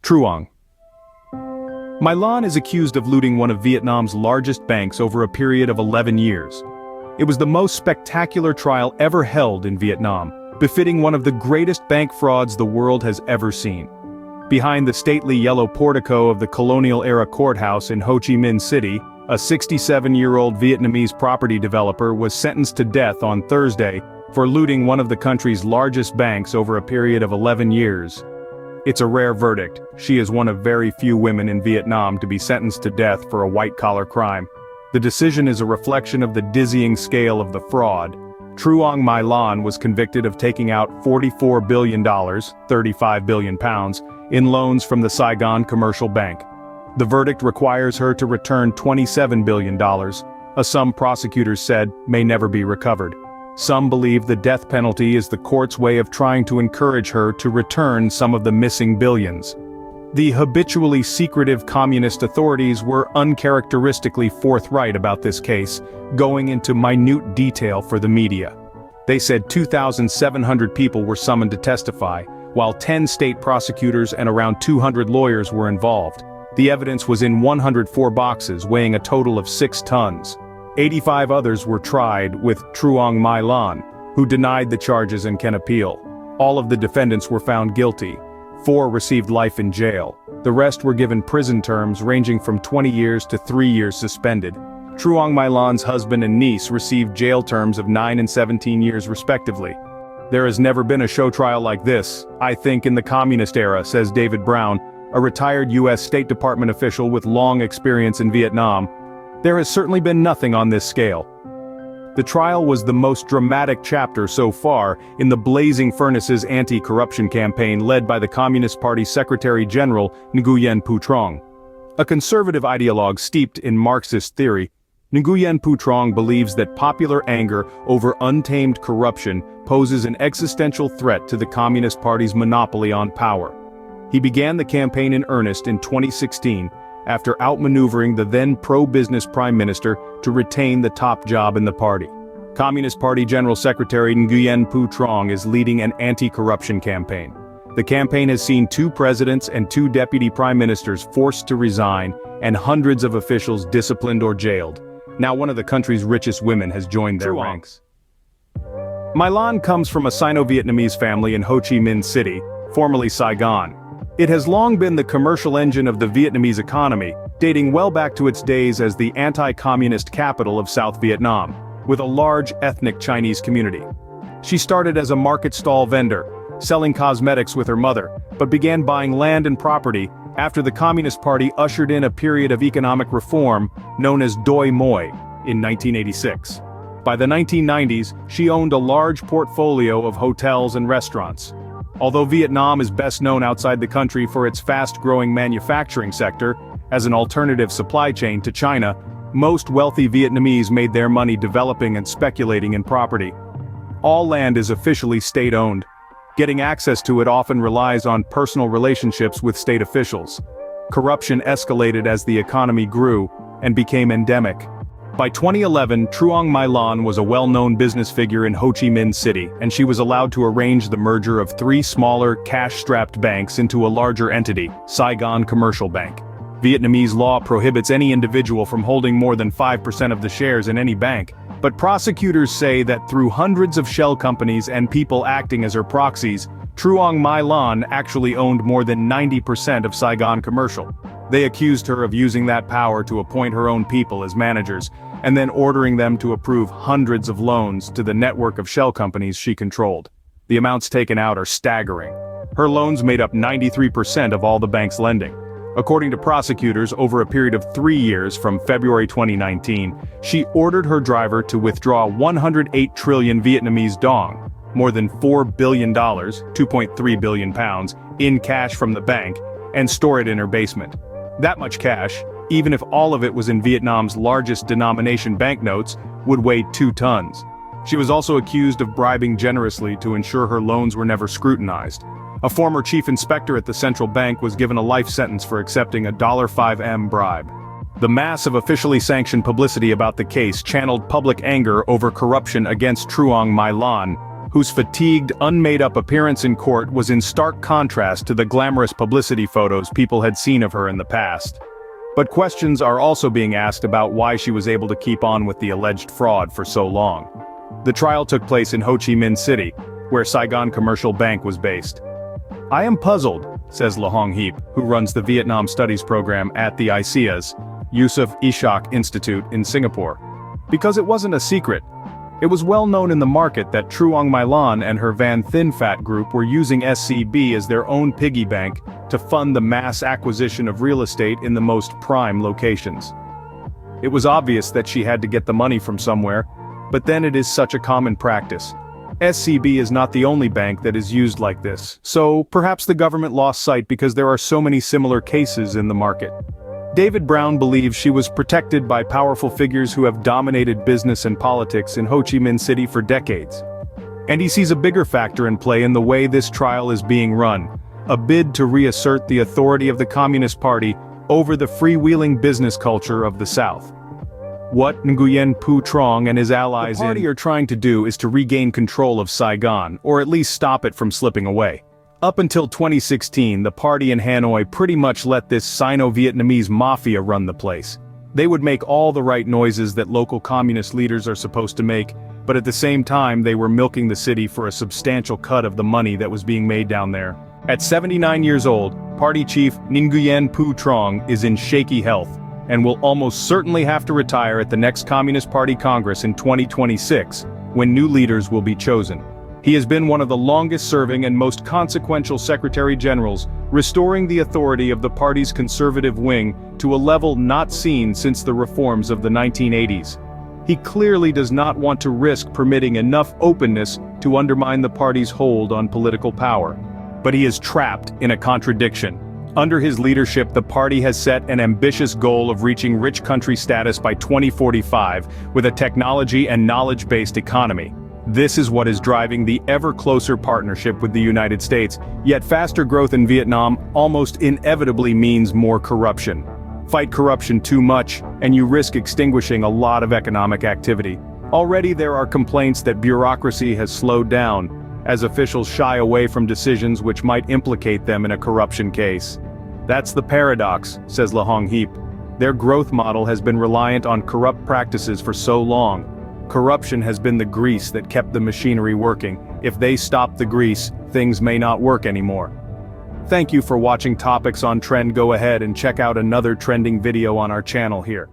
Truong. My Lan is accused of looting one of Vietnam's largest banks over a period of 11 years. It was the most spectacular trial ever held in Vietnam, befitting one of the greatest bank frauds the world has ever seen. Behind the stately yellow portico of the colonial-era courthouse in Ho Chi Minh City, a 67-year-old Vietnamese property developer was sentenced to death on Thursday for looting one of the country's largest banks over a period of 11 years. It's a rare verdict. She is one of very few women in Vietnam to be sentenced to death for a white-collar crime. The decision is a reflection of the dizzying scale of the fraud. Truong My Lan was convicted of taking out $44 billion, 35 billion pounds, in loans from the Saigon Commercial Bank. The verdict requires her to return $27 billion, a sum prosecutors said may never be recovered. Some believe the death penalty is the court's way of trying to encourage her to return some of the missing billions. The habitually secretive communist authorities were uncharacteristically forthright about this case, going into minute detail for the media. They said 2,700 people were summoned to testify, while 10 state prosecutors and around 200 lawyers were involved. The evidence was in 104 boxes weighing a total of 6 tons. 85 others were tried, with Truong My Lan, who denied the charges and can appeal. All of the defendants were found guilty. 4 received life in jail. The rest were given prison terms ranging from 20 years to 3 years suspended. Truong My Lan's husband and niece received jail terms of 9 and 17 years respectively. There has never been a show trial like this, I think, in the communist era, says David Brown, a retired U.S. State Department official with long experience in Vietnam. There has certainly been nothing on this scale. The trial was the most dramatic chapter so far in the Blazing Furnaces anti-corruption campaign led by the Communist Party Secretary General Nguyen Phu Trong. A conservative ideologue steeped in Marxist theory, Nguyen Phu Trong believes that popular anger over untamed corruption poses an existential threat to the Communist Party's monopoly on power. He began the campaign in earnest in 2016, after outmaneuvering the then pro-business prime minister to retain the top job in the party. Communist Party General Secretary Nguyen Phu Trong is leading an anti-corruption campaign. The campaign has seen 2 presidents and 2 deputy prime ministers forced to resign, and hundreds of officials disciplined or jailed. Now one of the country's richest women has joined their ranks. My Lan comes from a Sino-Vietnamese family in Ho Chi Minh City, formerly Saigon. It has long been the commercial engine of the Vietnamese economy, dating well back to its days as the anti-communist capital of South Vietnam, with a large ethnic Chinese community. She started as a market stall vendor, selling cosmetics with her mother, but began buying land and property after the Communist Party ushered in a period of economic reform known as Doi Moi in 1986. By the 1990s, she owned a large portfolio of hotels and restaurants. Although Vietnam is best known outside the country for its fast-growing manufacturing sector, as an alternative supply chain to China, most wealthy Vietnamese made their money developing and speculating in property. All land is officially state-owned. Getting access to it often relies on personal relationships with state officials. Corruption escalated as the economy grew and became endemic. By 2011, Truong My Lan was a well-known business figure in Ho Chi Minh City, and she was allowed to arrange the merger of 3 smaller, cash-strapped banks into a larger entity, Saigon Commercial Bank. Vietnamese law prohibits any individual from holding more than 5% of the shares in any bank, but prosecutors say that through hundreds of shell companies and people acting as her proxies, Truong My Lan actually owned more than 90% of Saigon Commercial. They accused her of using that power to appoint her own people as managers, and then ordering them to approve hundreds of loans to the network of shell companies she controlled. The amounts taken out are staggering. Her loans made up 93% of all the bank's lending. According to prosecutors, over a period of 3 years from February 2019, she ordered her driver to withdraw 108 trillion Vietnamese dong, more than $4 billion, 2.3 billion pounds, in cash from the bank, and store it in her basement. That much cash, even if all of it was in Vietnam's largest denomination banknotes, would weigh 2 tons. She was also accused of bribing generously to ensure her loans were never scrutinized. A former chief inspector at the central bank was given a life sentence for accepting a $5M bribe. The mass of officially sanctioned publicity about the case channeled public anger over corruption against Truong My Lan, whose fatigued, unmade-up appearance in court was in stark contrast to the glamorous publicity photos people had seen of her in the past. But questions are also being asked about why she was able to keep on with the alleged fraud for so long. The trial took place in Ho Chi Minh City, where Saigon Commercial Bank was based. "I am puzzled," says La Hong Heap, who runs the Vietnam Studies program at the ICEA's Yusof Ishak Institute in Singapore. Because it wasn't a secret. It was well known in the market that Truong My Lan and her Van Thin Fat group were using SCB as their own piggy bank to fund the mass acquisition of real estate in the most prime locations. It was obvious that she had to get the money from somewhere, but then it is such a common practice. SCB is not the only bank that is used like this, so perhaps the government lost sight because there are so many similar cases in the market. David Brown believes she was protected by powerful figures who have dominated business and politics in Ho Chi Minh City for decades. And he sees a bigger factor in play in the way this trial is being run, a bid to reassert the authority of the Communist Party over the freewheeling business culture of the South. What Nguyen Phu Trong and his allies are trying to do is to regain control of Saigon, or at least stop it from slipping away. Up until 2016, the party in Hanoi pretty much let this Sino-Vietnamese mafia run the place. They would make all the right noises that local communist leaders are supposed to make, but at the same time they were milking the city for a substantial cut of the money that was being made down there. At 79 years old, party chief Nguyen Phu Trong is in shaky health, and will almost certainly have to retire at the next Communist Party Congress in 2026, when new leaders will be chosen. He has been one of the longest-serving and most consequential Secretary Generals, restoring the authority of the party's conservative wing to a level not seen since the reforms of the 1980s. He clearly does not want to risk permitting enough openness to undermine the party's hold on political power. But he is trapped in a contradiction. Under his leadership, the party has set an ambitious goal of reaching rich country status by 2045, with a technology and knowledge-based economy. This is what is driving the ever-closer partnership with the United States, yet faster growth in Vietnam almost inevitably means more corruption. Fight corruption too much, and you risk extinguishing a lot of economic activity. Already there are complaints that bureaucracy has slowed down, as officials shy away from decisions which might implicate them in a corruption case. That's the paradox, says La Hong Heap. Their growth model has been reliant on corrupt practices for so long. Corruption has been the grease that kept the machinery working. If they stop the grease, things may not work anymore. Thank you for watching Topics on Trend. Go ahead and check out another trending video on our channel here.